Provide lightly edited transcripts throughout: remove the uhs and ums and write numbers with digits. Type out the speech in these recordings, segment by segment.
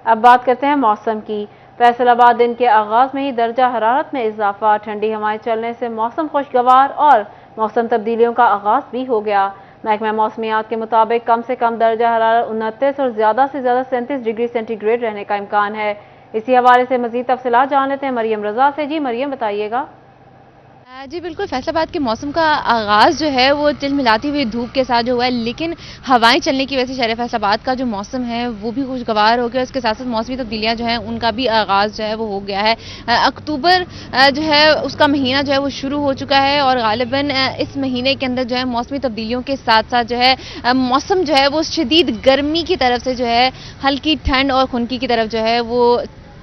اب بات کرتے ہیں موسم کی۔ فیصل آباد دن کے آغاز میں ہی درجہ حرارت میں اضافہ، ٹھنڈی ہوائیں چلنے سے موسم خوشگوار اور موسم تبدیلیوں کا آغاز بھی ہو گیا۔ محکمہ موسمیات کے مطابق کم سے کم درجہ حرارت 29 اور زیادہ سے زیادہ 37 ڈگری سینٹی گریڈ رہنے کا امکان ہے۔ اسی حوالے سے مزید تفصیلات جان لیتے ہیں مریم رضا سے۔ جی مریم، بتائیے گا۔ جی بالکل، فیصل آباد کے موسم کا آغاز جو ہے وہ تل ملاتی ہوئی دھوپ کے ساتھ جو ہوا ہے، لیکن ہوائیں چلنے کی وجہ سے شہر فیصل آباد کا جو موسم ہے وہ بھی خوشگوار ہو گیا۔ اس کے ساتھ ساتھ موسمی تبدیلیاں جو ہیں ان کا بھی آغاز جو ہے وہ ہو گیا ہے۔ اکتوبر جو ہے اس کا مہینہ جو ہے وہ شروع ہو چکا ہے، اور غالباً اس مہینے کے اندر جو ہے موسمی تبدیلیوں کے ساتھ ساتھ جو ہے موسم جو ہے وہ شدید گرمی کی طرف سے جو ہے ہلکی ٹھنڈ اور خنکی کی طرف جو ہے وہ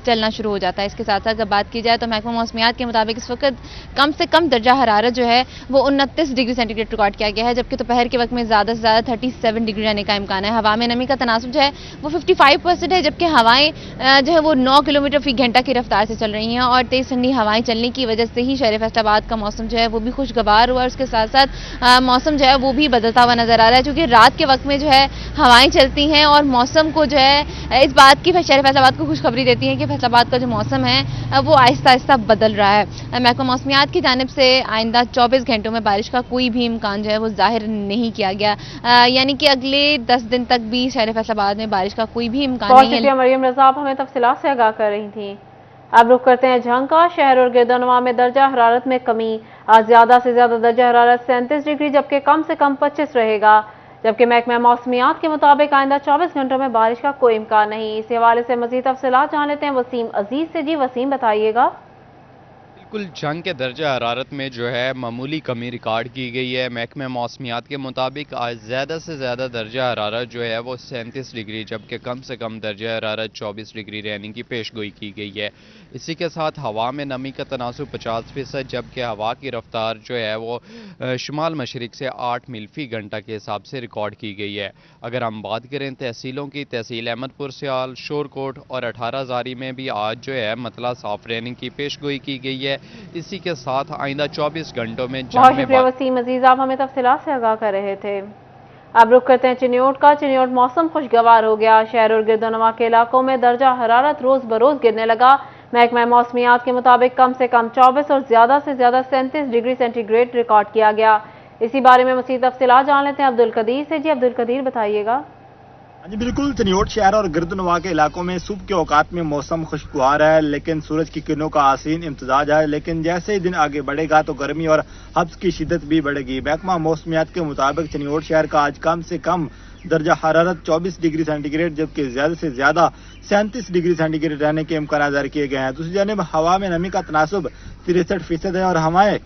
چلنا شروع ہو جاتا ہے۔ اس کے ساتھ ساتھ اگر بات کی جائے تو محکمہ موسمیات کے مطابق اس وقت کم سے کم درجہ حرارت جو ہے وہ 29 ڈگری سینٹی گریڈ ریکارڈ کیا گیا ہے، جبکہ دوپہر کے وقت میں زیادہ سے زیادہ 37 ڈگری رہنے کا امکان ہے۔ ہوا میں نمی کا تناسب جو ہے وہ 55% ہے، جبکہ ہوائیں جو ہے وہ 9 کلومیٹر فی گھنٹہ کی رفتار سے چل رہی ہیں، اور تیز ٹھنڈی ہوائیں چلنے کی وجہ سے ہی شہر فیصل آباد کا موسم جو ہے وہ بھی خوشگوار ہوا ہے۔ اس کے ساتھ ساتھ موسم جو ہے وہ بھی بدلتا ہوا نظر آ رہا ہے، چونکہ رات کے وقت میں جو ہے ہوائیں چلتی ہیں اور موسم کو جو ہے اس بات کی شہر فیصل آباد کو خوشخبری دیتی ہے کہ فیصل آباد کا جو موسم ہے وہ آہستہ آہستہ بدل رہا ہے۔ محکمہ موسمیات کی جانب سے آئندہ 24 گھنٹوں میں بارش کا کوئی بھی امکان جو ہے وہ ظاہر نہیں کیا گیا، یعنی کہ اگلے 10 دن تک بھی شہر فیصل آباد میں بارش کا کوئی بھی امکان نہیں ہے۔ بہت شکریہ مریم رضا، آپ ہمیں تفصیلات سے آگاہ کر رہی تھیں۔ اب رخ کرتے ہیں جھنگ کا۔ شہر اور گردنواں میں درجہ حرارت میں کمی، آج زیادہ سے زیادہ درجہ حرارت 37 ڈگری جبکہ کم سے کم 25 رہے گا، جبکہ محکمہ موسمیات کے مطابق آئندہ 24 گھنٹوں میں بارش کا کوئی امکان نہیں۔ اس حوالے سے مزید تفصیلات جان لیتے ہیں وسیم عزیز سے۔ جی وسیم، بتائیے گا۔ بالکل، جھنگ کے درجہ حرارت میں جو ہے معمولی کمی ریکارڈ کی گئی ہے۔ محکمہ موسمیات کے مطابق آج زیادہ سے زیادہ درجہ حرارت جو ہے وہ 37 ڈگری جبکہ کم سے کم درجہ حرارت 24 ڈگری رہنے کی پیش گوئی کی گئی ہے۔ اسی کے ساتھ ہوا میں نمی کا تناسب 50%، جبکہ ہوا کی رفتار جو ہے وہ شمال مشرق سے 8 میل فی گھنٹہ کے حساب سے ریکارڈ کی گئی ہے۔ اگر ہم بات کریں تحصیلوں کی، تحصیل احمد پور سیال، شورکوٹ اور 18 ہزاری میں بھی آج جو ہے مطلع صاف رہنے کی پیش گوئی کی گئی ہے۔ اسی کے ساتھ آئندہ 24 گھنٹوں میں بہت شکریہ وسیم عزیز، آپ ہمیں تفصیلات سے آگاہ کر رہے تھے۔ اب رخ کرتے ہیں چنیوٹ کا۔ چنیوٹ موسم خوشگوار ہو گیا، شہر اور گردنواں کے علاقوں میں درجہ حرارت روز بروز گرنے لگا۔ محکمہ موسمیات کے مطابق کم سے کم 24 اور زیادہ سے زیادہ 37 ڈگری سینٹی گریڈ ریکارڈ کیا گیا۔ اسی بارے میں مزید تفصیلات جان لیتے ہیں عبدالقدیر سے۔ جی عبدالقدیر، بتائیے گا۔ جی بالکل، چنیوٹ شہر اور گردنواں کے علاقوں میں صبح کے اوقات میں موسم خوشگوار ہے، لیکن سورج کی کرنوں کا حسین امتزاج ہے، لیکن جیسے ہی دن آگے بڑھے گا تو گرمی اور ہبس کی شدت بھی بڑھے گی۔ محکمہ موسمیات کے مطابق چنیوٹ شہر کا آج کم سے کم درجہ حرارت 24 ڈگری سینٹی گریڈ جبکہ زیادہ سے زیادہ 37 ڈگری سینٹی گریڈ رہنے کے امکانات ظاہر کیے گئے ہیں۔ دوسری جانب ہوا میں نمی کا تناسب 63% ہے اور ہوائیں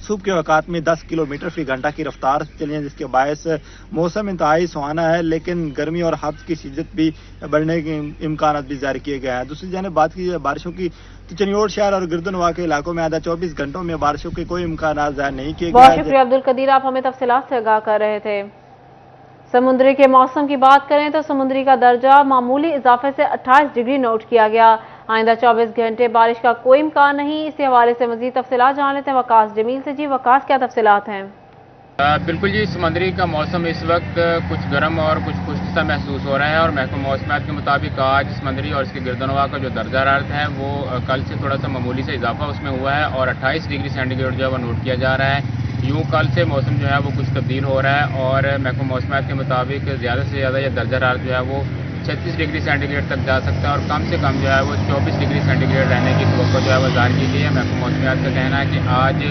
صبح کے اوقات میں 10 کلومیٹر فی گھنٹہ کی رفتار چلی ہیں، جس کے باعث موسم انتہائی سہانا ہے، لیکن گرمی اور ہبس کی شدت بھی بڑھنے کے امکانات بھی ظاہر کیے گئے ہیں۔ دوسری جانب بات کی جائے بارشوں کی تو چنیوٹ شہر اور گردنواں کے علاقوں میں آئندہ 24 گھنٹوں میں بارشوں کے کوئی امکانات ظاہر نہیں کیے گئے ہیں۔ بہت شکریہ عبدالقدیر، آپ ہمیں تفصیلات سے آگاہ کر رہے تھے۔ سمندری کے موسم کی بات کریں تو سمندری کا درجہ معمولی اضافے سے 28 ڈگری نوٹ کیا گیا۔ آئندہ 24 گھنٹے بارش کا کوئی امکان نہیں۔ اسی حوالے سے مزید تفصیلات جان لیتے ہیں وقاص جمیل سے۔ جی وقاص، کیا تفصیلات ہیں؟ بالکل جی، سمندری کا موسم اس وقت کچھ گرم اور کچھ خشک سا محسوس ہو رہا ہے، اور محکمہ موسمیات کے مطابق آج سمندری اور اس کے گردنواں کا جو درجہ حرارت ہے وہ کل سے تھوڑا سا معمولی سے اضافہ اس میں ہوا ہے، اور 28 ڈگری سینٹی گریڈ جو ہے وہ نوٹ کیا جا رہا ہے۔ یوں کل سے موسم جو ہے وہ کچھ تبدیل ہو رہا ہے، اور محکمہ موسمیات کے مطابق زیادہ سے زیادہ یہ درجہ حرارت جو ہے وہ 36 ڈگری سینٹی گریڈ تک جا سکتا ہے، اور کم سے کم جو ہے وہ 24 ڈگری سینٹی گریڈ رہنے کی توقع جو ہے وہ ظاہر کی گئی ہے۔ محکمہ موسمیات کا کہنا ہے کہ آج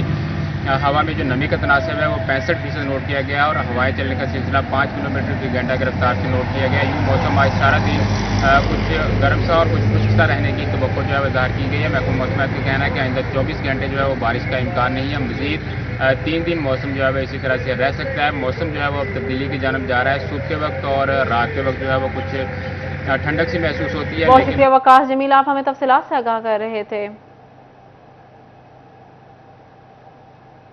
ہوا میں جو نمی کا تناسب ہے وہ 65% نوٹ کیا گیا، اور ہوائیں چلنے کا سلسلہ 5 کلومیٹر فی گھنٹہ کی رفتار سے نوٹ کیا گیا۔ یوں موسم آج سارا دن کچھ گرم سا اور کچھ خشک سا رہنے کی توقع جو ہے وہ ظاہر کی گئی ہے۔ محکمہ موسمیات کا کہنا ہے کہ آئندہ 24 گھنٹے جو ہے وہ بارش کا امکان نہیں ہے، مزید 3 دن موسم جو ہے وہ اسی طرح سے رہ سکتا ہے۔ موسم جو ہے وہ تبدیلی کی جانب جا رہا ہے، صبح کے وقت اور رات کے وقت جو ہے وہ کچھ ٹھنڈک سی محسوس ہوتی ہے۔ بہت شکریہ وقاص جمیل، آپ ہمیں تفصیلات سے آگاہ کر رہے تھے۔